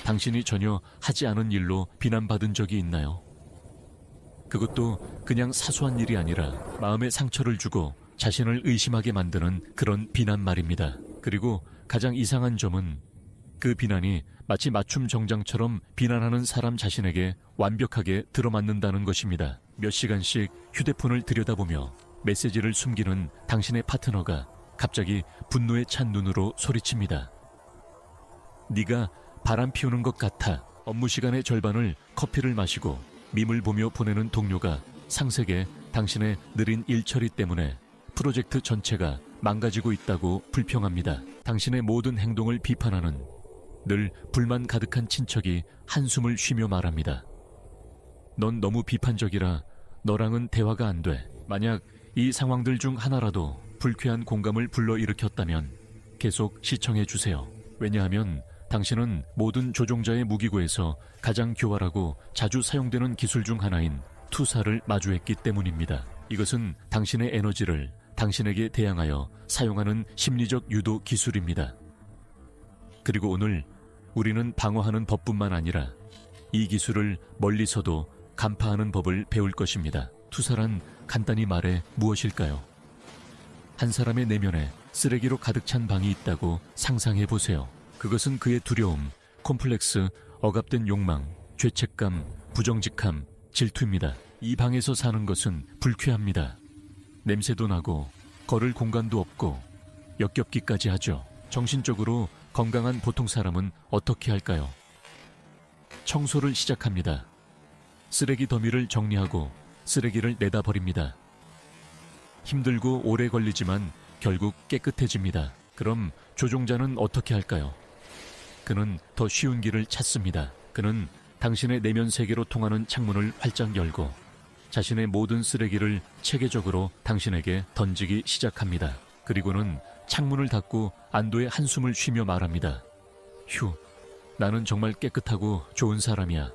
당신이 전혀 하지 않은 일로 비난받은 적이 있나요? 그것도 그냥 사소한 일이 아니라 마음에 상처를 주고 자신을 의심하게 만드는 그런 비난 말입니다. 그리고 가장 이상한 점은 그 비난이 마치 맞춤 정장처럼 비난하는 사람 자신에게 완벽하게 들어맞는다는 것입니다. 몇 시간씩 휴대폰을 들여다보며 메시지를 숨기는 당신의 파트너가 갑자기 분노에 찬 눈으로 소리칩니다. 네가 바람 피우는 것 같아. 업무 시간의 절반을 커피를 마시고 밈을 보며 보내는 동료가 상세게 당신의 느린 일 처리 때문에 프로젝트 전체가 망가지고 있다고 불평합니다. 당신의 모든 행동을 비판하는 늘 불만 가득한 친척이 한숨을 쉬며 말합니다. 넌 너무 비판적이라 너랑은 대화가 안 돼. 만약 이 상황들 중 하나라도 불쾌한 공감을 불러일으켰다면 계속 시청해 주세요. 왜냐하면 당신은 모든 조종자의 무기고에서 가장 교활하고 자주 사용되는 기술 중 하나인 투사를 마주했기 때문입니다. 이것은 당신의 에너지를 당신에게 대항하여 사용하는 심리적 유도 기술입니다. 그리고 오늘 우리는 방어하는 법뿐만 아니라 이 기술을 멀리서도 간파하는 법을 배울 것입니다. 투사란 간단히 말해 무엇일까요? 한 사람의 내면에 쓰레기로 가득 찬 방이 있다고 상상해 보세요. 그것은 그의 두려움, 콤플렉스, 억압된 욕망, 죄책감, 부정직함, 질투입니다. 이 방에서 사는 것은 불쾌합니다. 냄새도 나고 걸을 공간도 없고 역겹기까지 하죠. 정신적으로 건강한 보통 사람은 어떻게 할까요? 청소를 시작합니다. 쓰레기 더미를 정리하고 쓰레기를 내다 버립니다. 힘들고 오래 걸리지만 결국 깨끗해집니다. 그럼 조종자는 어떻게 할까요? 그는 더 쉬운 길을 찾습니다. 그는 당신의 내면 세계로 통하는 창문을 활짝 열고 자신의 모든 쓰레기를 체계적으로 당신에게 던지기 시작합니다. 그리고는 창문을 닫고 안도의 한숨을 쉬며 말합니다. 휴, 나는 정말 깨끗하고 좋은 사람이야.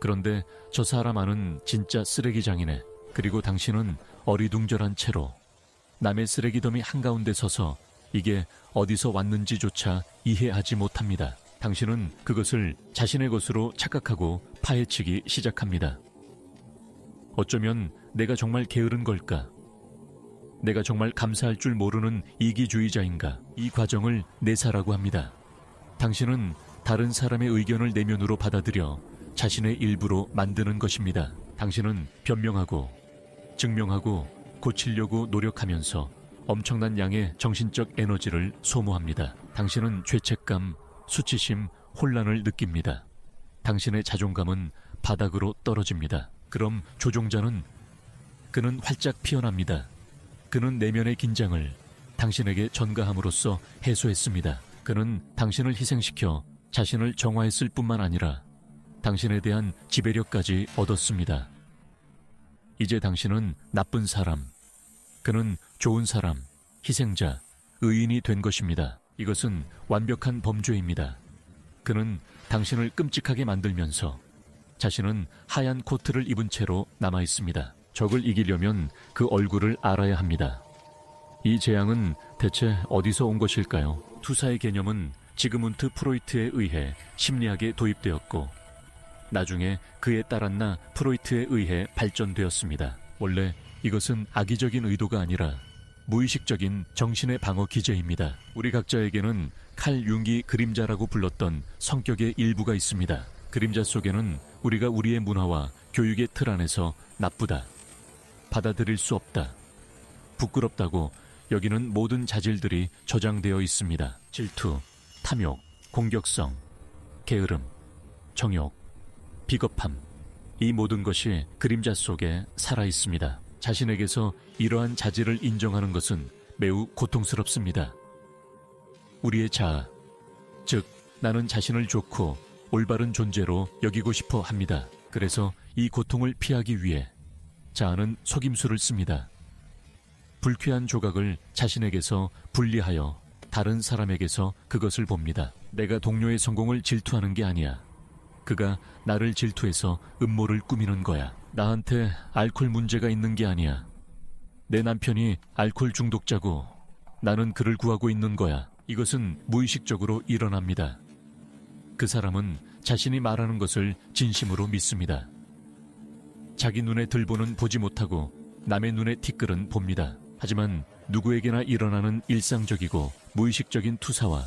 그런데 저 사람 안은 진짜 쓰레기장이네. 그리고 당신은 어리둥절한 채로 남의 쓰레기 더미 한가운데 서서 이게 어디서 왔는지조차 이해하지 못합니다. 당신은 그것을 자신의 것으로 착각하고 파헤치기 시작합니다. 어쩌면 내가 정말 게으른 걸까? 내가 정말 감사할 줄 모르는 이기주의자인가? 이 과정을 내사라고 합니다. 당신은 다른 사람의 의견을 내면으로 받아들여 자신의 일부로 만드는 것입니다. 당신은 변명하고 증명하고 고치려고 노력하면서 엄청난 양의 정신적 에너지를 소모합니다. 당신은 죄책감, 수치심, 혼란을 느낍니다. 당신의 자존감은 바닥으로 떨어집니다. 그럼 조종자는 그는 활짝 피어납니다. 그는 내면의 긴장을 당신에게 전가함으로써 해소했습니다. 그는 당신을 희생시켜 자신을 정화했을 뿐만 아니라 당신에 대한 지배력까지 얻었습니다. 이제 당신은 나쁜 사람, 그는 좋은 사람, 희생자, 의인이 된 것입니다. 이것은 완벽한 범죄입니다. 그는 당신을 끔찍하게 만들면서 자신은 하얀 코트를 입은 채로 남아 있습니다. 적을 이기려면 그 얼굴을 알아야 합니다. 이 재앙은 대체 어디서 온 것일까요? 투사의 개념은 지그문트 프로이트에 의해 심리학에 도입되었고 나중에 그에 따랐나 프로이트에 의해 발전되었습니다. 원래 이것은 악의적인 의도가 아니라 무의식적인 정신의 방어 기제입니다. 우리 각자에게는 칼 융기 그림자라고 불렀던 성격의 일부가 있습니다. 그림자 속에는 우리가 우리의 문화와 교육의 틀 안에서 나쁘다, 받아들일 수 없다, 부끄럽다고 여기는 모든 자질들이 저장되어 있습니다. 질투, 탐욕, 공격성, 게으름, 정욕, 비겁함, 이 모든 것이 그림자 속에 살아 있습니다. 자신에게서 이러한 자질을 인정하는 것은 매우 고통스럽습니다. 우리의 자아, 즉 나는 자신을 좋고 올바른 존재로 여기고 싶어 합니다. 그래서 이 고통을 피하기 위해 자아는 속임수를 씁니다. 불쾌한 조각을 자신에게서 분리하여 다른 사람에게서 그것을 봅니다. 내가 동료의 성공을 질투하는 게 아니야. 그가 나를 질투해서 음모를 꾸미는 거야. 나한테 알코올 문제가 있는 게 아니야. 내 남편이 알코올 중독자고 나는 그를 구하고 있는 거야. 이것은 무의식적으로 일어납니다. 그 사람은 자신이 말하는 것을 진심으로 믿습니다. 자기 눈에 들보는 보지 못하고 남의 눈에 티끌은 봅니다. 하지만 누구에게나 일어나는 일상적이고 무의식적인 투사와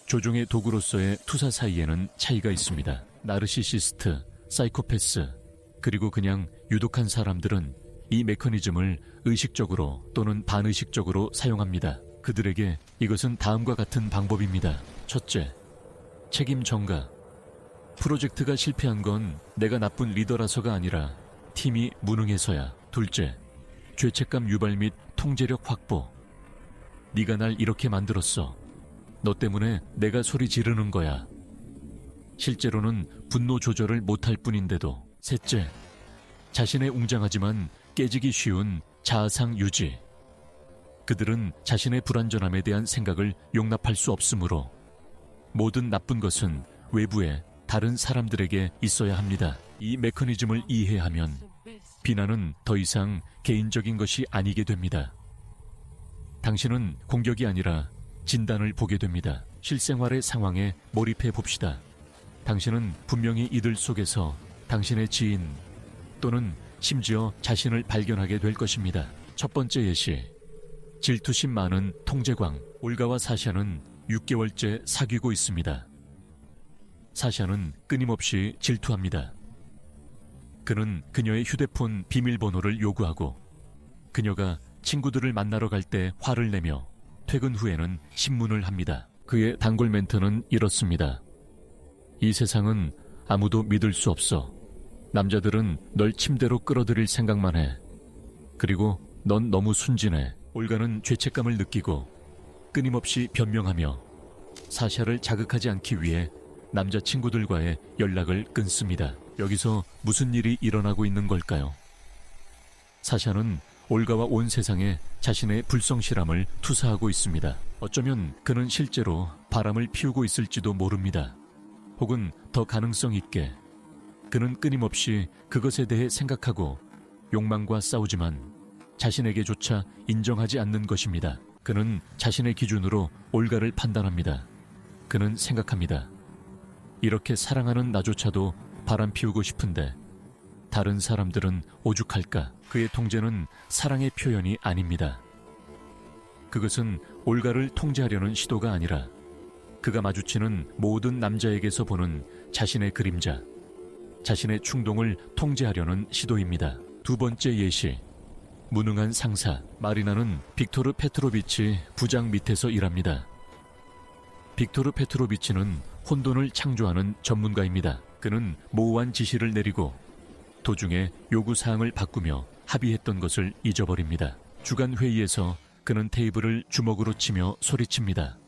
조종의 도구로서의 투사 사이에는 차이가 있습니다. 나르시시스트, 사이코패스, 그리고 그냥 유독한 사람들은 이 메커니즘을 의식적으로 또는 반의식적으로 사용합니다. 그들에게 이것은 다음과 같은 방법입니다. 첫째, 책임 전가. 프로젝트가 실패한 건 내가 나쁜 리더라서가 아니라 팀이 무능해서야. 둘째, 죄책감 유발 및 통제력 확보. 네가 날 이렇게 만들었어. 너 때문에 내가 소리 지르는 거야. 실제로는 분노 조절을 못할 뿐인데도. 셋째, 자신의 웅장하지만 깨지기 쉬운 자아상 유지. 그들은 자신의 불완전함에 대한 생각을 용납할 수 없으므로 모든 나쁜 것은 외부에 다른 사람들에게 있어야 합니다. 이 메커니즘을 이해하면 비난은 더 이상 개인적인 것이 아니게 됩니다. 당신은 공격이 아니라 진단을 보게 됩니다. 실생활의 상황에 몰입해 봅시다. 당신은 분명히 이들 속에서 당신의 지인 또는 심지어 자신을 발견하게 될 것입니다. 첫 번째 예시. 질투심 많은 통제광. 올가와 사샤는 6개월째 사귀고 있습니다. 사샤는 끊임없이 질투합니다. 그는 그녀의 휴대폰 비밀번호를 요구하고 그녀가 친구들을 만나러 갈 때 화를 내며 퇴근 후에는 신문을 합니다. 그의 단골 멘트는 이렇습니다. 이 세상은 아무도 믿을 수 없어. 남자들은 널 침대로 끌어들일 생각만 해. 그리고 넌 너무 순진해. 올가는 죄책감을 느끼고 끊임없이 변명하며 사샤를 자극하지 않기 위해 남자친구들과의 연락을 끊습니다. 여기서 무슨 일이 일어나고 있는 걸까요? 사샤는 올가와 온 세상에 자신의 불성실함을 투사하고 있습니다. 어쩌면 그는 실제로 바람을 피우고 있을지도 모릅니다. 혹은 더 가능성 있게 그는 끊임없이 그것에 대해 생각하고 욕망과 싸우지만 자신에게조차 인정하지 않는 것입니다. 그는 자신의 기준으로 올가를 판단합니다. 그는 생각합니다. 이렇게 사랑하는 나조차도 바람 피우고 싶은데 다른 사람들은 오죽할까? 그의 통제는 사랑의 표현이 아닙니다. 그것은 올가를 통제하려는 시도가 아니라 그가 마주치는 모든 남자에게서 보는 자신의 그림자, 자신의 충동을 통제하려는 시도입니다. 두 번째 예시. 무능한 상사. 마리나는 빅토르 페트로비치 부장 밑에서 일합니다. 빅토르 페트로비치는 혼돈을 창조하는 전문가입니다. 그는 모호한 지시를 내리고 도중에 요구사항을 바꾸며 합의했던 것을 잊어버립니다. 주간 회의에서 그는 테이블을 주먹으로 치며 소리칩니다.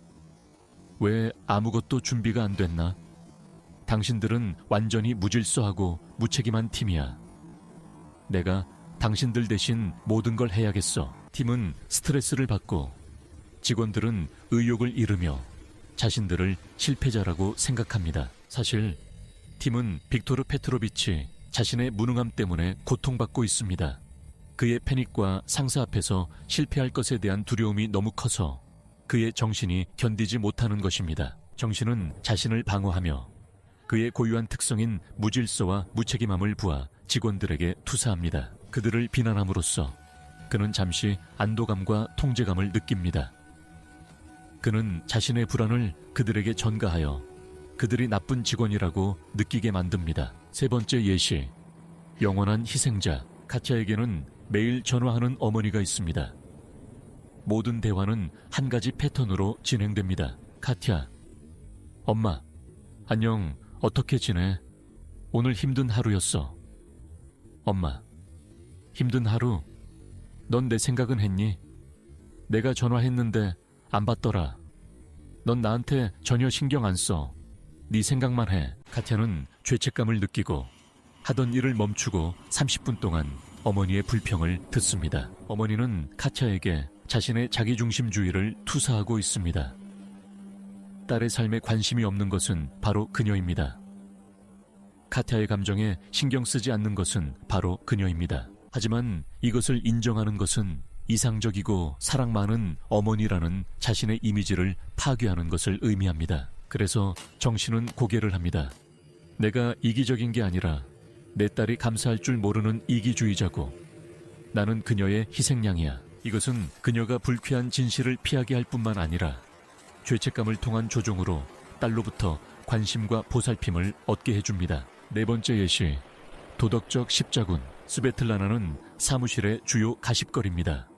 왜 아무것도 준비가 안 됐나? 당신들은 완전히 무질서하고 무책임한 팀이야. 내가 당신들 대신 모든 걸 해야겠어. 팀은 스트레스를 받고 직원들은 의욕을 잃으며 자신들을 실패자라고 생각합니다. 사실 팀은 빅토르 페트로비치 자신의 무능함 때문에 고통받고 있습니다. 그의 패닉과 상사 앞에서 실패할 것에 대한 두려움이 너무 커서 그의 정신이 견디지 못하는 것입니다. 정신은 자신을 방어하며 그의 고유한 특성인 무질서와 무책임함을 부아 직원들에게 투사합니다. 그들을 비난함으로써 그는 잠시 안도감과 통제감을 느낍니다. 그는 자신의 불안을 그들에게 전가하여 그들이 나쁜 직원이라고 느끼게 만듭니다. 세 번째 예시. 영원한 희생자. 카티아에게는 매일 전화하는 어머니가 있습니다. 모든 대화는 한 가지 패턴으로 진행됩니다. 카티아. 엄마, 안녕, 어떻게 지내? 오늘 힘든 하루였어. 엄마, 힘든 하루? 넌 내 생각은 했니? 내가 전화했는데 안 받더라. 넌 나한테 전혀 신경 안 써. 네 생각만 해. 카티아는 죄책감을 느끼고 하던 일을 멈추고 30분 동안 어머니의 불평을 듣습니다. 어머니는 카티아에게 자신의 자기중심주의를 투사하고 있습니다. 딸의 삶에 관심이 없는 것은 바로 그녀입니다. 카티아의 감정에 신경 쓰지 않는 것은 바로 그녀입니다. 하지만 이것을 인정하는 것은 이상적이고 사랑 많은 어머니라는 자신의 이미지를 파괴하는 것을 의미합니다. 그래서 정신은 고개를 합니다. 내가 이기적인 게 아니라 내 딸이 감사할 줄 모르는 이기주의자고 나는 그녀의 희생양이야. 이것은 그녀가 불쾌한 진실을 피하게 할 뿐만 아니라 죄책감을 통한 조종으로 딸로부터 관심과 보살핌을 얻게 해줍니다. 네 번째 예시, 도덕적 십자군. 스베틀라나는 사무실의 주요 가십거리입니다.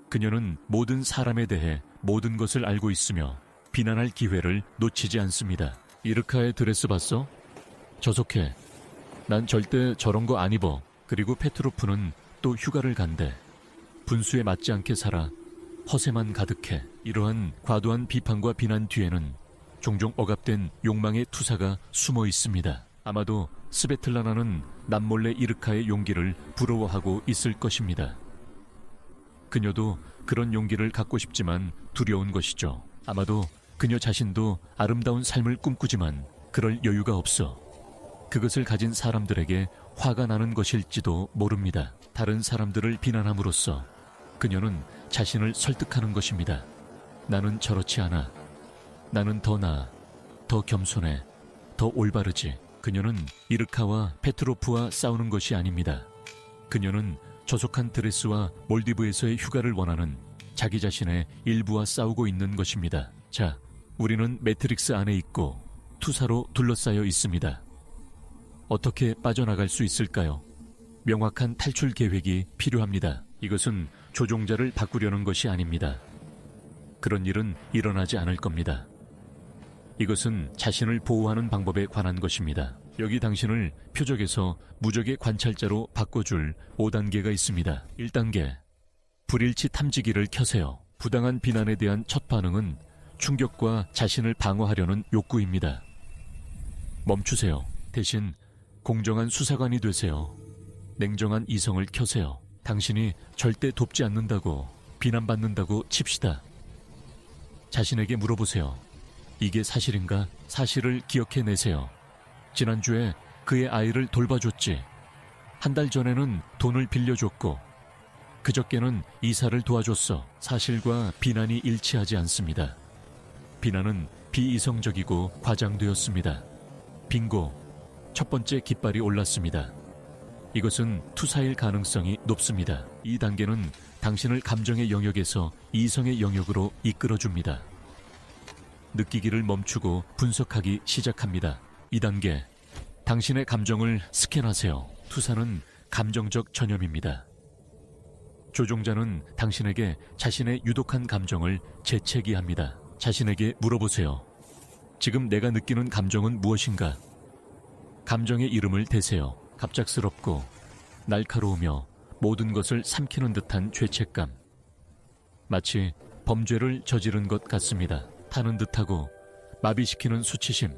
그녀는 모든 사람에 대해 모든 것을 알고 있으며 비난할 기회를 놓치지 않습니다. 이르카의 드레스 봤어? 저속해. 난 절대 저런 거 안 입어. 그리고 페트로프는 또 휴가를 간대. 분수에 맞지 않게 살아. 허세만 가득해. 이러한 과도한 비판과 비난 뒤에는 종종 억압된 욕망의 투사가 숨어 있습니다. 아마도 스베틀라나는 남몰래 이르카의 용기를 부러워하고 있을 것입니다. 그녀도 그런 용기를 갖고 싶지만 두려운 것이죠. 아마도 그녀 자신도 아름다운 삶을 꿈꾸지만 그럴 여유가 없어 그것을 가진 사람들에게 화가 나는 것일지도 모릅니다. 다른 사람들을 비난함으로써 그녀는 자신을 설득하는 것입니다. 나는 저렇지 않아. 나는 더 나아, 더 겸손해, 더 올바르지. 그녀는 이르카와 페트로프와 싸우는 것이 아닙니다. 그녀는 저속한 드레스와 몰디브에서의 휴가를 원하는 자기 자신의 일부와 싸우고 있는 것입니다. 자, 우리는 매트릭스 안에 있고 투사로 둘러싸여 있습니다. 어떻게 빠져나갈 수 있을까요? 명확한 탈출 계획이 필요합니다. 이것은 조종자를 바꾸려는 것이 아닙니다. 그런 일은 일어나지 않을 겁니다. 이것은 자신을 보호하는 방법에 관한 것입니다. 여기 당신을 표적에서 무적의 관찰자로 바꿔줄 5단계가 있습니다. 1단계, 불일치 탐지기를 켜세요. 부당한 비난에 대한 첫 반응은 충격과 자신을 방어하려는 욕구입니다. 멈추세요. 대신 공정한 수사관이 되세요. 냉정한 이성을 켜세요. 당신이 절대 돕지 않는다고, 비난받는다고 칩시다. 자신에게 물어보세요. 이게 사실인가? 사실을 기억해내세요. 지난주에 그의 아이를 돌봐줬지. 한 달 전에는 돈을 빌려줬고 그저께는 이사를 도와줬어. 사실과 비난이 일치하지 않습니다. 비난은 비이성적이고 과장되었습니다. 빙고, 첫 번째 깃발이 올랐습니다. 이것은 투사일 가능성이 높습니다. 이 단계는 당신을 감정의 영역에서 이성의 영역으로 이끌어줍니다. 느끼기를 멈추고 분석하기 시작합니다. 2단계, 당신의 감정을 스캔하세요. 투사는 감정적 전염입니다. 조종자는 당신에게 자신의 유독한 감정을 재채기합니다. 자신에게 물어보세요. 지금 내가 느끼는 감정은 무엇인가? 감정의 이름을 대세요. 갑작스럽고 날카로우며 모든 것을 삼키는 듯한 죄책감. 마치 범죄를 저지른 것 같습니다. 타는 듯하고 마비시키는 수치심.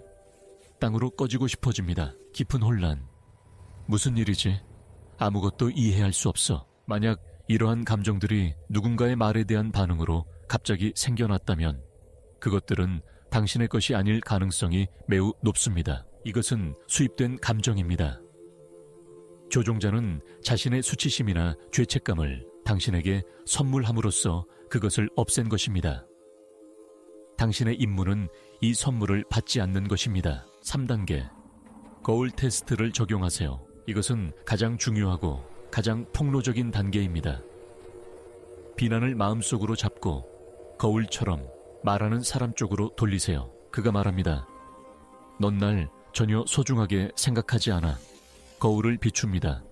땅으로 꺼지고 싶어집니다. 깊은 혼란. 무슨 일이지? 아무것도 이해할 수 없어. 만약 이러한 감정들이 누군가의 말에 대한 반응으로 갑자기 생겨났다면 그것들은 당신의 것이 아닐 가능성이 매우 높습니다. 이것은 수입된 감정입니다. 조종자는 자신의 수치심이나 죄책감을 당신에게 선물함으로써 그것을 없앤 것입니다. 당신의 임무는 이 선물을 받지 않는 것입니다. 3단계, 거울 테스트를 적용하세요. 이것은 가장 중요하고 가장 폭로적인 단계입니다. 비난을 마음속으로 잡고 거울처럼 말하는 사람 쪽으로 돌리세요. 그가 말합니다. 넌 날 전혀 소중하게 생각하지 않아. 거울을 비춥니다.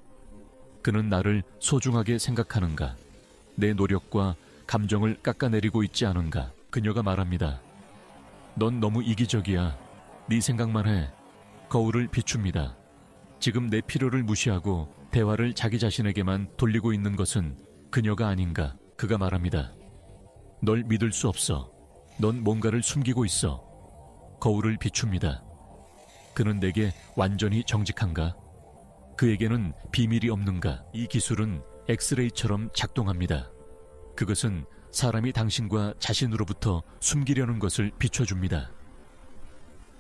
그는 나를 소중하게 생각하는가? 내 노력과 감정을 깎아내리고 있지 않은가? 그녀가 말합니다. 넌 너무 이기적이야. 네 생각만 해. 거울을 비춥니다. 지금 내 필요를 무시하고 대화를 자기 자신에게만 돌리고 있는 것은 그녀가 아닌가? 그가 말합니다. 널 믿을 수 없어. 넌 뭔가를 숨기고 있어. 거울을 비춥니다. 그는 내게 완전히 정직한가? 그에게는 비밀이 없는가? 이 기술은 엑스레이처럼 작동합니다. 그것은 사람이 당신과 자신으로부터 숨기려는 것을 비춰줍니다.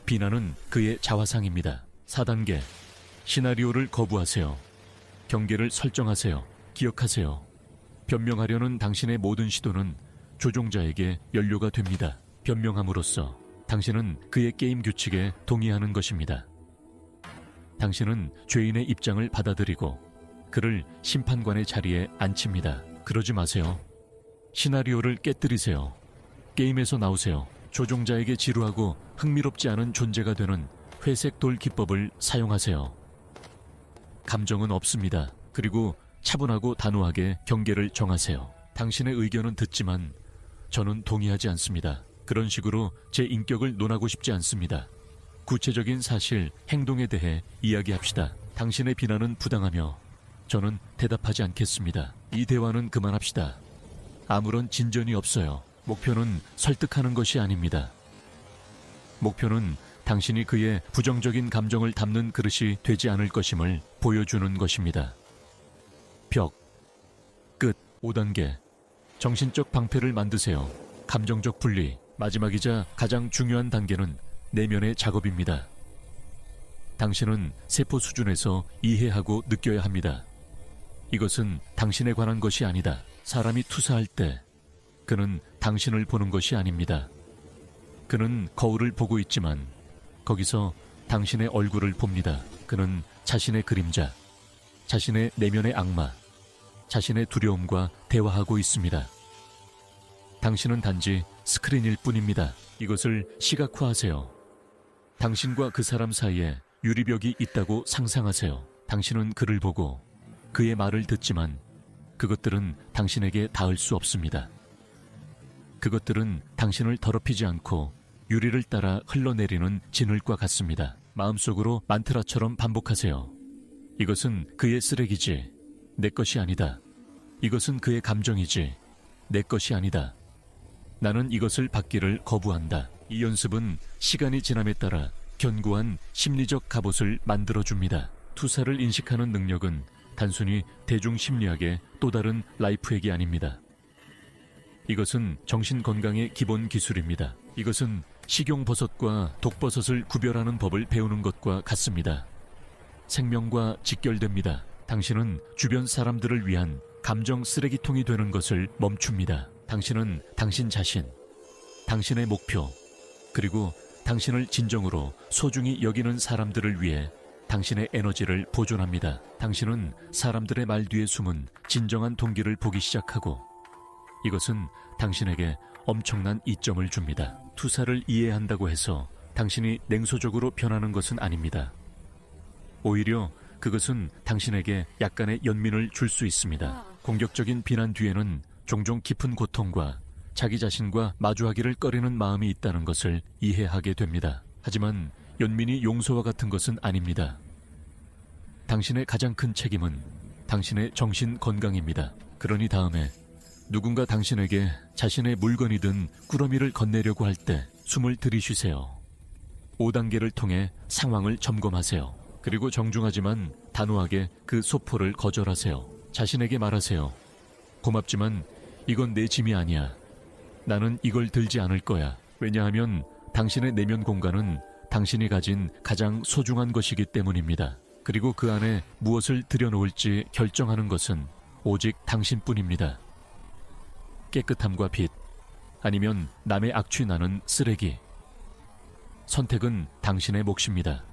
비난은 그의 자화상입니다. 4단계, 시나리오를 거부하세요. 경계를 설정하세요. 기억하세요. 변명하려는 당신의 모든 시도는 조종자에게 연료가 됩니다. 변명함으로써 당신은 그의 게임 규칙에 동의하는 것입니다. 당신은 죄인의 입장을 받아들이고 그를 심판관의 자리에 앉힙니다. 그러지 마세요. 시나리오를 깨뜨리세요. 게임에서 나오세요. 조종자에게 지루하고 흥미롭지 않은 존재가 되는 회색 돌 기법을 사용하세요. 감정은 없습니다. 그리고 차분하고 단호하게 경계를 정하세요. 당신의 의견은 듣지만 저는 동의하지 않습니다. 그런 식으로 제 인격을 논하고 싶지 않습니다. 구체적인 사실, 행동에 대해 이야기합시다. 당신의 비난은 부당하며 저는 대답하지 않겠습니다. 이 대화는 그만합시다. 아무런 진전이 없어요. 목표는 설득하는 것이 아닙니다. 목표는 당신이 그의 부정적인 감정을 담는 그릇이 되지 않을 것임을 보여주는 것입니다. 벽, 끝, 5단계. 정신적 방패를 만드세요. 감정적 분리, 마지막이자 가장 중요한 단계는 내면의 작업입니다. 당신은 세포 수준에서 이해하고 느껴야 합니다. 이것은 당신에 관한 것이 아니다. 사람이 투사할 때 그는 당신을 보는 것이 아닙니다. 그는 거울을 보고 있지만 거기서 당신의 얼굴을 봅니다. 그는 자신의 그림자, 자신의 내면의 악마, 자신의 두려움과 대화하고 있습니다. 당신은 단지 스크린일 뿐입니다. 이것을 시각화하세요. 당신과 그 사람 사이에 유리벽이 있다고 상상하세요. 당신은 그를 보고 그의 말을 듣지만 그것들은 당신에게 닿을 수 없습니다. 그것들은 당신을 더럽히지 않고 유리를 따라 흘러내리는 진흙과 같습니다. 마음속으로 만트라처럼 반복하세요. 이것은 그의 쓰레기지, 내 것이 아니다. 이것은 그의 감정이지, 내 것이 아니다. 나는 이것을 받기를 거부한다. 이 연습은 시간이 지남에 따라 견고한 심리적 갑옷을 만들어줍니다. 투사를 인식하는 능력은 단순히 대중심리학의 또 다른 라이프핵이 아닙니다. 이것은 정신건강의 기본 기술입니다. 이것은 식용버섯과 독버섯을 구별하는 법을 배우는 것과 같습니다. 생명과 직결됩니다. 당신은 주변 사람들을 위한 감정 쓰레기통이 되는 것을 멈춥니다. 당신은 당신 자신, 당신의 목표, 그리고 당신을 진정으로 소중히 여기는 사람들을 위해 당신의 에너지를 보존합니다. 당신은 사람들의 말 뒤에 숨은 진정한 동기를 보기 시작하고 이것은 당신에게 엄청난 이점을 줍니다. 투사를 이해한다고 해서 당신이 냉소적으로 변하는 것은 아닙니다. 오히려 그것은 당신에게 약간의 연민을 줄 수 있습니다. 공격적인 비난 뒤에는 종종 깊은 고통과 자기 자신과 마주하기를 꺼리는 마음이 있다는 것을 이해하게 됩니다. 하지만 연민이 용서와 같은 것은 아닙니다. 당신의 가장 큰 책임은 당신의 정신 건강입니다. 그러니 다음에 누군가 당신에게 자신의 물건이든 꾸러미를 건네려고 할 때 숨을 들이쉬세요. 5단계를 통해 상황을 점검하세요. 그리고 정중하지만 단호하게 그 소포를 거절하세요. 자신에게 말하세요. 고맙지만 이건 내 짐이 아니야. 나는 이걸 들지 않을 거야. 왜냐하면 당신의 내면 공간은 당신이 가진 가장 소중한 것이기 때문입니다. 그리고 그 안에 무엇을 들여놓을지 결정하는 것은 오직 당신뿐입니다. 깨끗함과 빛, 아니면 남의 악취 나는 쓰레기. 선택은 당신의 몫입니다.